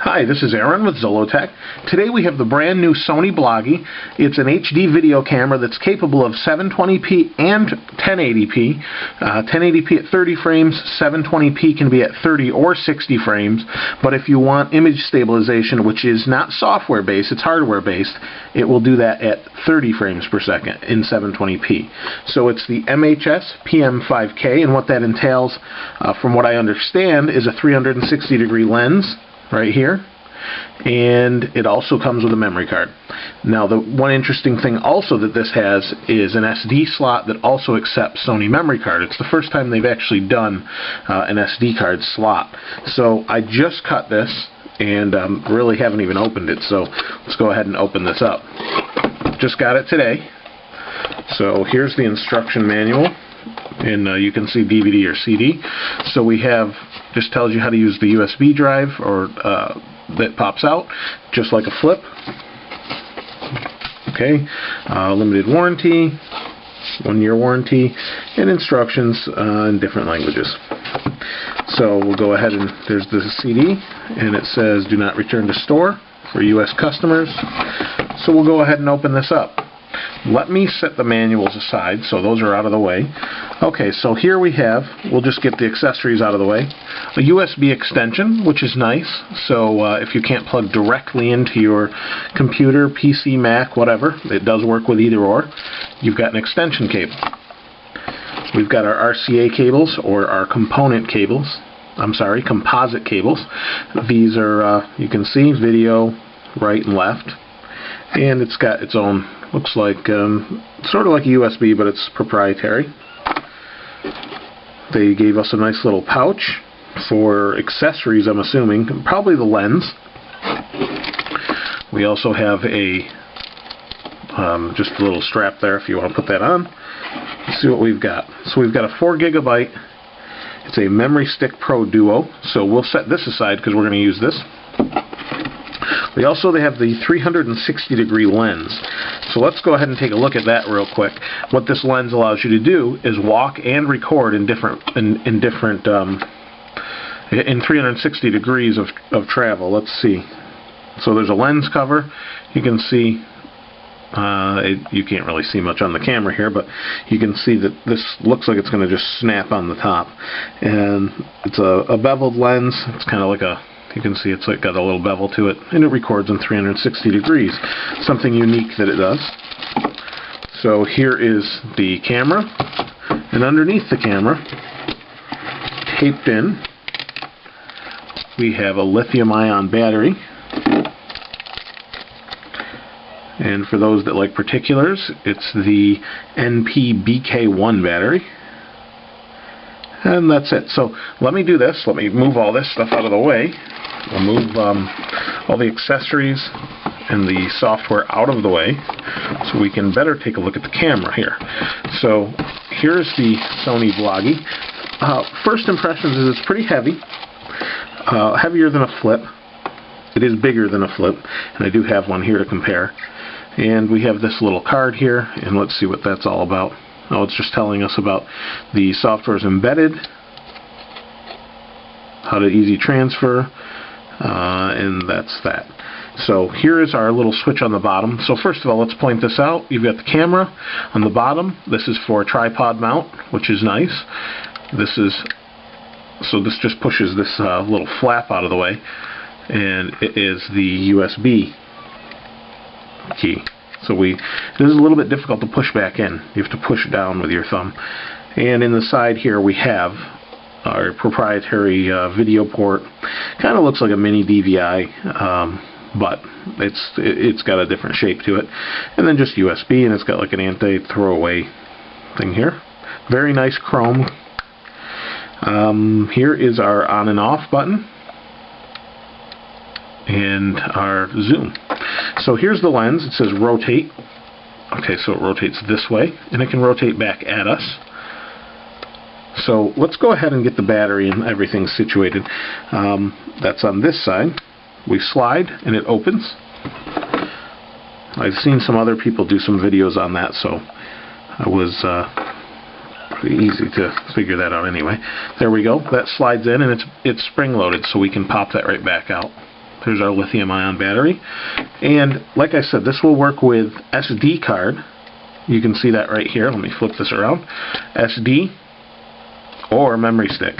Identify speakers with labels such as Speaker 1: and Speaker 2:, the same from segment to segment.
Speaker 1: Hi, this is Aaron with Zollotech. Today we have the brand new Sony Bloggie. It's an HD video camera that's capable of 720p and 1080p. 1080p at 30 frames, 720p can be at 30 or 60 frames, but if you want image stabilization, which is not software-based, it's hardware-based, it will do that at 30 frames per second in 720p. So it's the MHS-PM5, and what that entails, from what I understand, is a 360-degree lens right here, and it also comes with a memory card. Now, the one interesting thing also that this has is an SD slot that also accepts Sony memory card. It's the first time they've actually done an SD card slot. So I just cut this and really haven't even opened it, so let's go ahead and open this up. Just got it today. So here's the instruction manual, and you can see DVD or CD. So we have, just tells you how to use the USB drive, or that pops out just like a flip. Okay, limited warranty, 1-year warranty, and instructions in different languages. So we'll go ahead, and there's the CD, and it says do not return to store for US customers. So we'll go ahead and open this up. Let me set the manuals aside, so those are out of the way. Okay, so here we have, we'll just get the accessories out of the way, a USB extension, which is nice, so if you can't plug directly into your computer, PC, Mac, whatever, it does work with either or. You've got an extension cable. We've got our RCA cables, or our component cables. I'm sorry, composite cables. These are, you can see, video, right and left, and it's got its own, looks like, sort of like a USB, but it's proprietary. They gave us a nice little pouch for accessories, I'm assuming, probably the lens. We also have a, just a little strap there if you want to put that on. Let's see what we've got. So we've got a 4 GB. It's a Memory Stick Pro Duo, so we'll set this aside because we're going to use this. They have the 360-degree lens. So let's go ahead and take a look at that real quick. What this lens allows you to do is walk and record in 360 degrees of travel. Let's see. So there's a lens cover. You can see, you can't really see much on the camera here, but you can see that this looks like it's going to just snap on the top. And it's a beveled lens. It's kind of like a, you can see it's like got a little bevel to it, and it records in 360 degrees. Something unique that it does. So here is the camera, and underneath the camera, taped in, we have a lithium-ion battery. And for those that like particulars, it's the NP-BK1 battery. And that's it. So let me do this. Let me move all this stuff out of the way. We'll move all the accessories and the software out of the way so we can better take a look at the camera here. So here's the Sony Bloggie. First impressions is it's pretty heavy. Heavier than a flip. It is bigger than a flip, and I do have one here to compare. And we have this little card here, and let's see what that's all about. Oh, it's just telling us about the software's embedded, how to easy transfer, and that's that. So here is our little switch on the bottom. So first of all, let's point this out. You've got the camera on the bottom. This is for a tripod mount, which is nice. This is, so this just pushes this little flap out of the way, and it is the USB key. So it is a little bit difficult to push back in. You have to push down with your thumb. And in the side here we have our proprietary video port. Kind of looks like a mini DVI, but it's got a different shape to it. And then just USB, and it's got like an anti-throwaway thing here. Very nice chrome. Here is our on and off button, and our zoom. So here's the lens. It says rotate. Okay, so it rotates this way, and it can rotate back at us. So let's go ahead and get the battery and everything situated. That's on this side. We slide, and it opens. I've seen some other people do some videos on that, so I was Pretty easy to figure that out anyway. There we go. That slides in, and it's spring-loaded, so we can pop that right back out. There's our lithium-ion battery. And like I said, this will work with SD card. You can see that right here. Let me flip this around. SD or memory stick.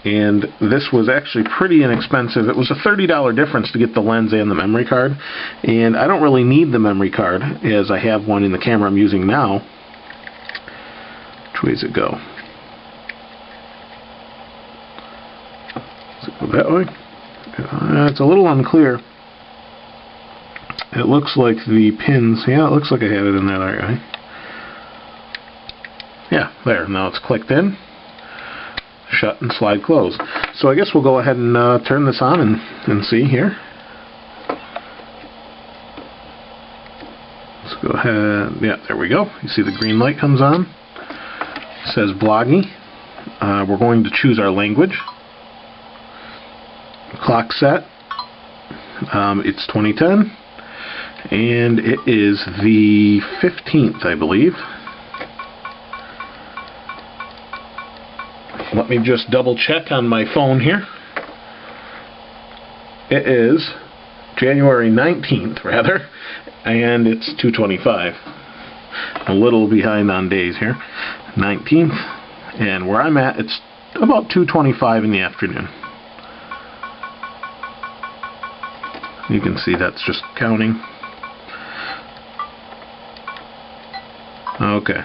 Speaker 1: And this was actually pretty inexpensive. It was a $30 difference to get the lens and the memory card. And I don't really need the memory card, as I have one in the camera I'm using now. Which way does it go? Does it go that way? It's a little unclear. It looks like the pins, yeah, it looks like I had it in there, right? Yeah, there. Now it's clicked in. Shut and slide close. So I guess we'll go ahead and turn this on and see here. Let's go ahead. Yeah, there we go. You see the green light comes on. It says Bloggie. We're going to choose our language. Clock set. It's 2010. And it is the 15th, I believe. Let me just double check on my phone here. It is January 19th, rather, and it's 2:25. A little behind on days here. 19th, and where I'm at, it's about 2:25 in the afternoon. You can see that's just counting. Okay.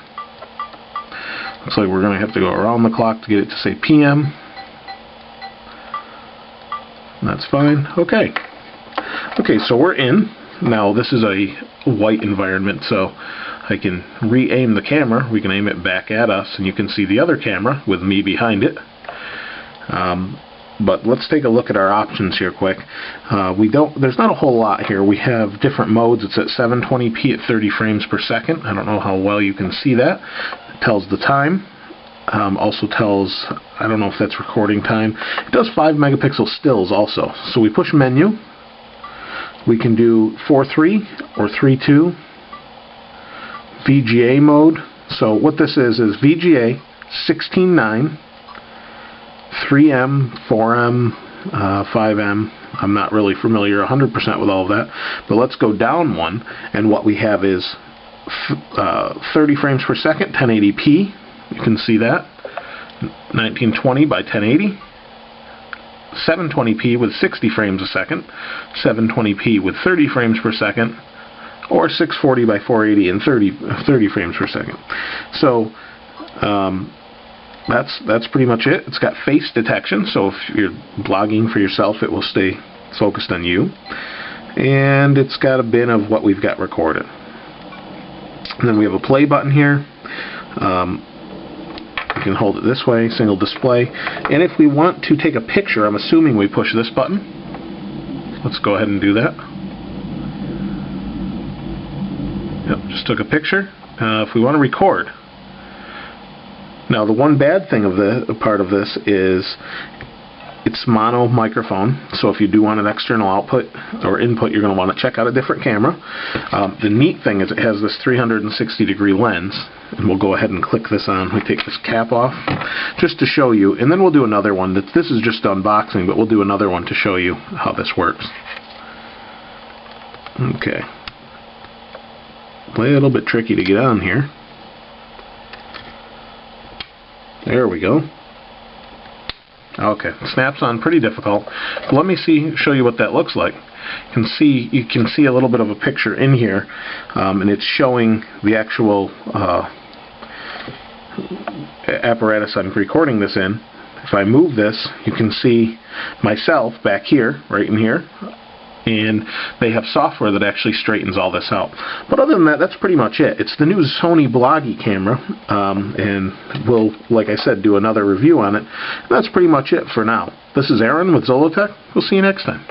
Speaker 1: Looks like we're going to have to go around the clock to get it to say PM. That's fine. Okay. Okay, so we're in. Now this is a white environment, so I can re-aim the camera. We can aim it back at us, and you can see the other camera with me behind it. But let's take a look at our options here quick. There's not a whole lot here. We have different modes. It's at 720p at 30 frames per second. I don't know how well you can see that. It tells the time. Also tells, I don't know if that's recording time. It does 5 megapixel stills also. So we push menu. We can do 4:3 or 3:2. Vga mode. So what this is VGA 16:9. 3M, 4M, 5M. I'm not really familiar 100% with all of that, but let's go down one, and what we have is 30 frames per second, 1080p. You can see that. 1920 by 1080. 720p with 60 frames a second. 720p with 30 frames per second. Or 640 by 480 and 30 frames per second. So, that's pretty much it. It's got face detection, so if you're blogging for yourself, it will stay focused on you. And it's got a bin of what we've got recorded. And then we have a play button here. You can hold it this way, single display. And if we want to take a picture, I'm assuming we push this button. Let's go ahead and do that. Yep, just took a picture. If we want to record. Now the one bad thing of the part of this is it's mono microphone, so if you do want an external output or input, you're going to want to check out a different camera. The neat thing is it has this 360-degree lens, and we'll go ahead and click this on. We take this cap off just to show you, and then we'll do another one. This is just unboxing, but we'll do another one to show you how this works. Okay. A little bit tricky to get on here. There we go. Okay, snaps on pretty difficult. But let me show you what that looks like. You can see a little bit of a picture in here, and it's showing the actual apparatus I'm recording this in. If I move this, you can see myself back here, right in here. And they have software that actually straightens all this out. But other than that, that's pretty much it. It's the new Sony Bloggie camera, and we'll, like I said, do another review on it. And that's pretty much it for now. This is Aaron with Zollotech. We'll see you next time.